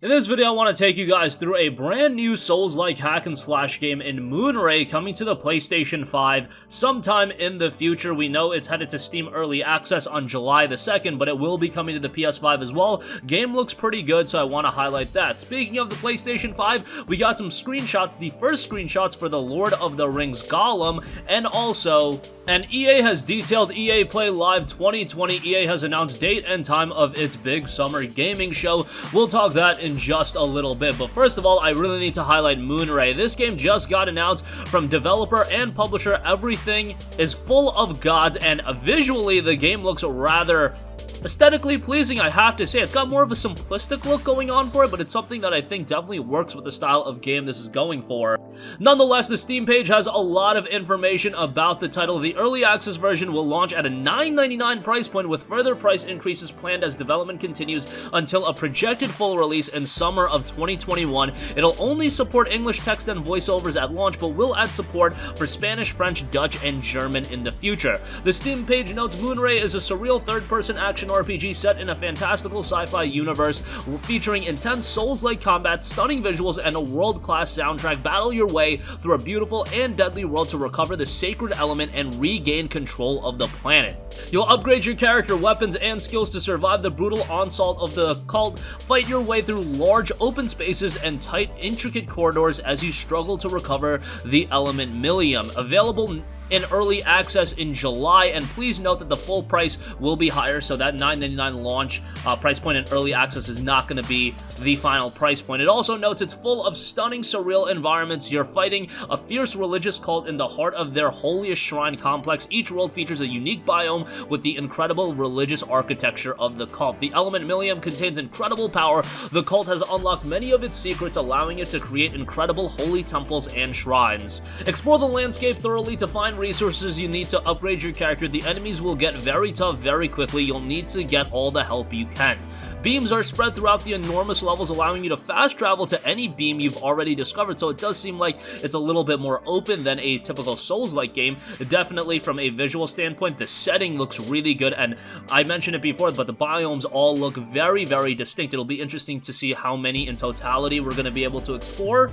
In this video, I want to take you guys through a brand new Souls-like hack and slash game in Moonray coming to the PlayStation 5 sometime in the future. We know it's headed to Steam Early Access on July the 2nd, but it will be coming to the PS5 as well. Game looks pretty good, so I want to highlight that. Speaking of the PlayStation 5, we got some screenshots, the first screenshots for the Lord of the Rings Gollum, and also, EA has detailed EA Play Live 2020. EA has announced date and time of its big summer gaming show. We'll talk that in just a little bit, but first of all, I really need to highlight Moonray. This game just got announced from developer and publisher. Everything is full of gods, and visually, the game looks rather aesthetically pleasing, I have to say. It's got more of a simplistic look going on for it, but it's something that I think definitely works with the style of game this is going for. Nonetheless, the Steam page has a lot of information about the title. The early access version will launch at a $9.99 price point, with further price increases planned as development continues until a projected full release in summer of 2021. It'll only support English text and voiceovers at launch, but will add support for Spanish, French, Dutch, and German in the future. The Steam page notes Moonray is a surreal third-person action RPG set in a fantastical sci-fi universe featuring intense Souls-like combat, stunning visuals, and a world-class soundtrack. Battle your way through a beautiful and deadly world to recover the sacred element and regain control of the planet. You'll upgrade your character, weapons, and skills to survive the brutal onslaught of the cult, fight your way through large open spaces and tight, intricate corridors as you struggle to recover the element Millium. Available in early access in July, and please note that the full price will be higher, so that $9.99 launch price point in early access is not going to be the final price point. It also notes it's full of stunning, surreal environments. You're fighting a fierce religious cult in the heart of their holiest shrine complex. Each world features a unique biome with the incredible religious architecture of the cult. The element Millium contains incredible power. The cult has unlocked many of its secrets, allowing it to create incredible holy temples and shrines. Explore the landscape thoroughly to find resources you need to upgrade your character. The enemies will get very tough very quickly. You'll need to get all the help you can. Beams are spread throughout the enormous levels, allowing you to fast travel to any beam you've already discovered, so it does seem like it's a little bit more open than a typical Souls-like game. Definitely from a visual standpoint, the setting looks really good, and I mentioned it before, but the biomes all look very, very distinct. It'll be interesting to see how many in totality we're going to be able to explore,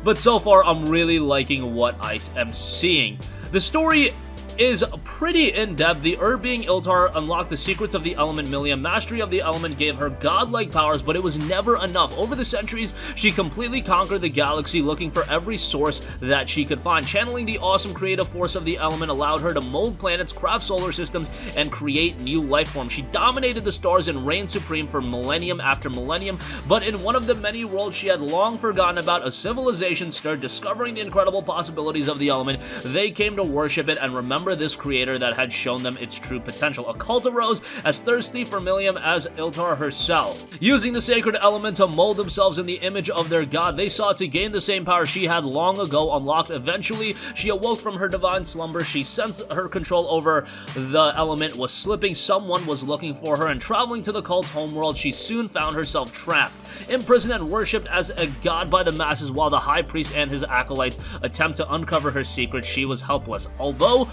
but so far, I'm really liking what I am seeing. The story is pretty in-depth. The being Iltar unlocked the secrets of the element Millium. Mastery of the element gave her godlike powers, but it was never enough. Over the centuries, she completely conquered the galaxy, looking for every source that she could find. Channeling the awesome creative force of the element allowed her to mold planets, craft solar systems, and create new life forms. She dominated the stars and reigned supreme for millennium after millennium, but in one of the many worlds she had long forgotten about, a civilization stirred. Discovering the incredible possibilities of the element, they came to worship it and remember this creator that had shown them its true potential. A cult arose as thirsty for Millium as Iltar herself. Using the sacred element to mold themselves in the image of their god, they sought to gain the same power she had long ago unlocked. Eventually, she awoke from her divine slumber. She sensed her control over the element was slipping. Someone was looking for her, and traveling to the cult's homeworld, she soon found herself trapped, imprisoned, and worshipped as a god by the masses. While the high priest and his acolytes attempt to uncover her secret, she was helpless. Although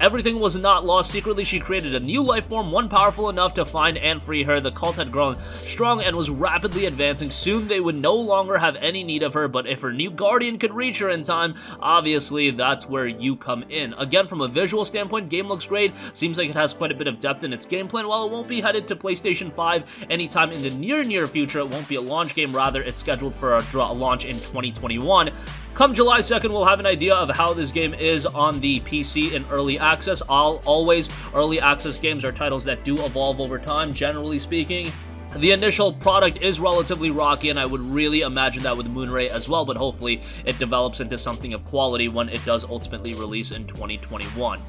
everything was not lost, secretly she created a new life form, one powerful enough to find and free her. The cult had grown strong and was rapidly advancing. Soon they would no longer have any need of her, but if her new guardian could reach her in time, obviously that's where you come in. Again, from a visual standpoint, game looks great. Seems like it has quite a bit of depth in its gameplay, and while it won't be headed to PlayStation 5 anytime in the near future, it won't be a launch game. Rather, it's scheduled for a launch in 2021. Come July 2nd, we'll have an idea of how this game is on the PC in early access. Always, early access games are titles that do evolve over time, generally speaking. The initial product is relatively rocky, and I would really imagine that with Moonray as well, but hopefully it develops into something of quality when it does ultimately release in 2021.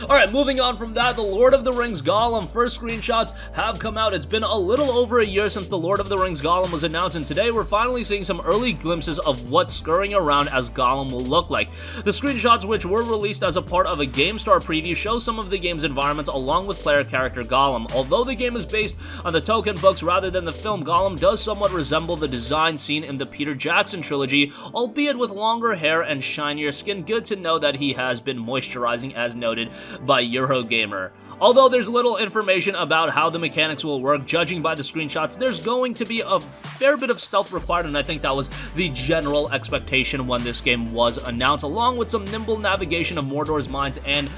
Alright, moving on from that, the Lord of the Rings Gollum first screenshots have come out. It's been a little over a year since the Lord of the Rings Gollum was announced, and today we're finally seeing some early glimpses of what scurrying around as Gollum will look like. The screenshots, which were released as a part of a GameStar preview, show some of the game's environments along with player character Gollum. Although the game is based on the Tolkien books rather than the film, Gollum does somewhat resemble the design seen in the Peter Jackson trilogy, albeit with longer hair and shinier skin. Good to know that he has been moisturizing, as noted by Eurogamer. Although there's little information about how the mechanics will work, judging by the screenshots, there's going to be a fair bit of stealth required, and I think that was the general expectation when this game was announced, along with some nimble navigation of Mordor's mines and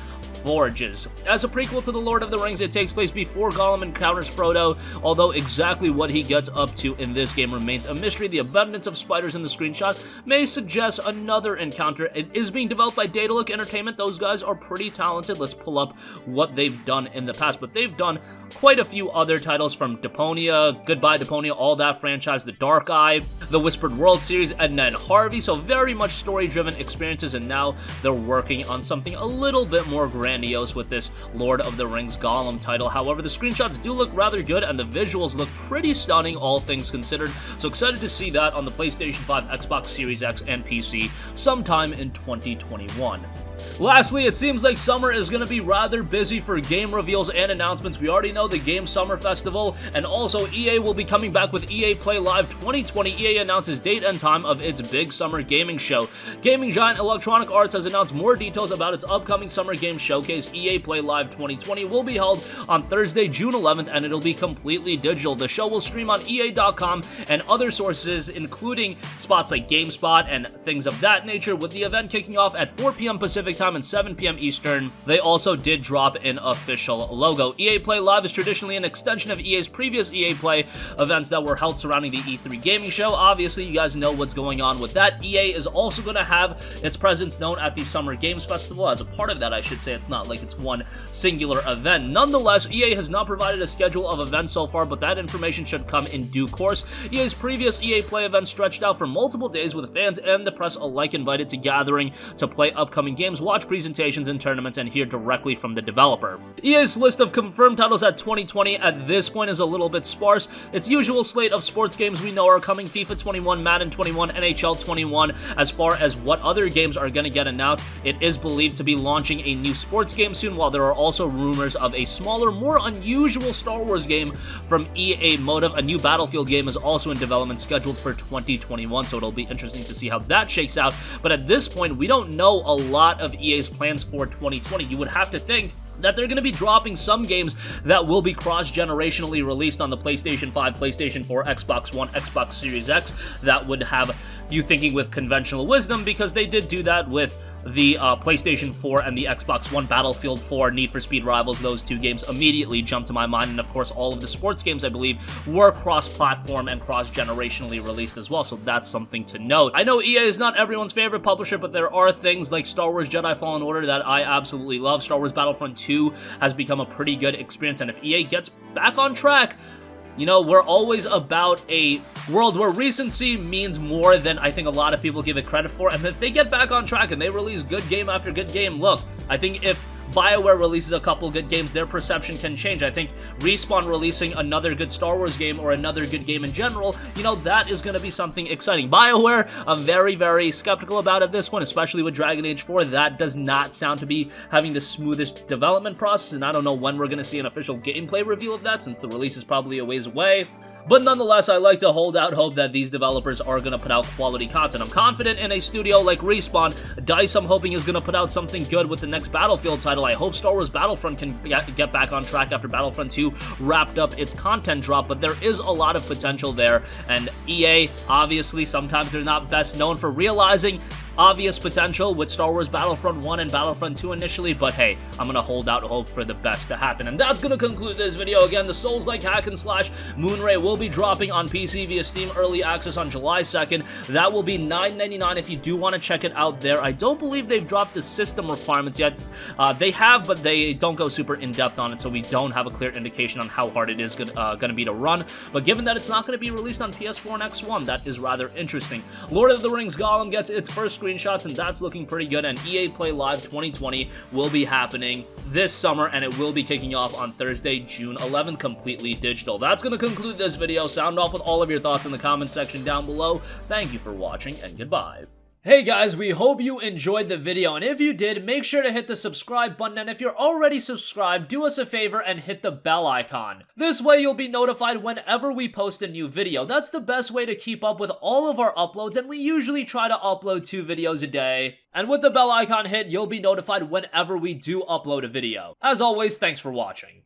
forges. As a prequel to The Lord of the Rings, it takes place before Gollum encounters Frodo, although exactly what he gets up to in this game remains a mystery. The abundance of spiders in the screenshot may suggest another encounter. It is being developed by Daedalic Entertainment. Those guys are pretty talented. Let's pull up what they've done in the past, but they've done quite a few other titles, from Deponia, Goodbye Deponia, all that franchise, The Dark Eye, the Whispered World series, Edna and Harvey, so very much story-driven experiences, and now they're working on something a little bit more grandiose with this Lord of the Rings Gollum title. However, the screenshots do look rather good, and the visuals look pretty stunning, all things considered, so excited to see that on the PlayStation 5, Xbox Series X, and PC sometime in 2021. Lastly, it seems like summer is going to be rather busy for game reveals and announcements. We already know the Game Summer Festival, and also EA will be coming back with EA Play Live 2020. EA announces date and time of its big summer gaming show. Gaming giant Electronic Arts has announced more details about its upcoming summer game showcase. EA Play Live 2020 will be held on Thursday, June 11th, and it'll be completely digital. The show will stream on EA.com and other sources, including spots like GameSpot and things of that nature, with the event kicking off at 4 p.m. Pacific Time and 7 p.m. Eastern. They also did drop an official logo. EA Play Live is traditionally an extension of EA's previous EA Play events that were held surrounding the E3 gaming show. Obviously, you guys know what's going on with that. EA is also going to have its presence known at the Summer Games Festival. As a part of that, I should say, it's not like it's one singular event. Nonetheless, EA has not provided a schedule of events so far, but that information should come in due course. EA's previous EA Play event stretched out for multiple days, with fans and the press alike invited to gathering to play upcoming games, watch presentations and tournaments, and hear directly from the developer. EA's list of confirmed titles at 2020 at this point is a little bit sparse. Its usual slate of sports games we know are coming: FIFA 21, Madden 21, NHL 21. As far as what other games are going to get announced, it is believed to be launching a new sports game soon, while there are also rumors of a smaller, more unusual Star Wars game from EA Motive. A new Battlefield game is also in development, scheduled for 2021, so it'll be interesting to see how that shakes out. But at this point, we don't know a lot of EA's plans for 2020. You would have to think that they're going to be dropping some games that will be cross-generationally released on the PlayStation 5, PlayStation 4, Xbox One, Xbox Series X. That would have you thinking with conventional wisdom, because they did do that with the PlayStation 4 and the Xbox One. Battlefield 4, Need for Speed Rivals, those two games immediately jumped to my mind, and of course all of the sports games, I believe, were cross-platform and cross-generationally released as well, so that's something to note. I know EA is not everyone's favorite publisher, but there are things like Star Wars Jedi Fallen Order that I absolutely love. Star Wars Battlefront 2 has become a pretty good experience, and if EA gets back on track, you know, we're always about a world where recency means more than I think a lot of people give it credit for, and if they get back on track and they release good game after good game, look, I think if BioWare releases a couple good games, their perception can change. I think Respawn releasing another good Star Wars game or another good game in general, you know, that is going to be something exciting. BioWare, I'm very, very skeptical about at this point, especially with Dragon Age 4. That does not sound to be having the smoothest development process, and I don't know when we're going to see an official gameplay reveal of that, since the release is probably a ways away. But nonetheless, I like to hold out hope that these developers are going to put out quality content. I'm confident in a studio like Respawn. DICE, I'm hoping, is going to put out something good with the next Battlefield title. I hope Star Wars Battlefront can get back on track after Battlefront 2 wrapped up its content drop, but there is a lot of potential there, and EA, obviously, sometimes they're not best known for realizing obvious potential with Star Wars Battlefront 1 and Battlefront 2 initially, but hey, I'm gonna hold out hope for the best to happen. And that's gonna conclude this video. Again, the Souls-like hack and slash Moonray will be dropping on PC via Steam Early Access on July 2nd. That will be $9.99 if you do want to check it out there. I don't believe they've dropped the system requirements yet. They have, but they don't go super in-depth on it, so we don't have a clear indication on how hard it is gonna be to run. But given that it's not gonna be released on PS4 and X1, that is rather interesting. Lord of the Rings Gollum gets its first screenshots, and that's looking pretty good, and EA Play Live 2020 will be happening this summer, and it will be kicking off on Thursday, June 11th, completely digital. That's going to conclude this video. Sound off with all of your thoughts in the comment section down below. Thank you for watching, and goodbye. Hey guys, we hope you enjoyed the video, and if you did, make sure to hit the subscribe button, and if you're already subscribed, do us a favor and hit the bell icon. This way you'll be notified whenever we post a new video. That's the best way to keep up with all of our uploads, and we usually try to upload 2 videos a day. And with the bell icon hit, you'll be notified whenever we do upload a video. As always, thanks for watching.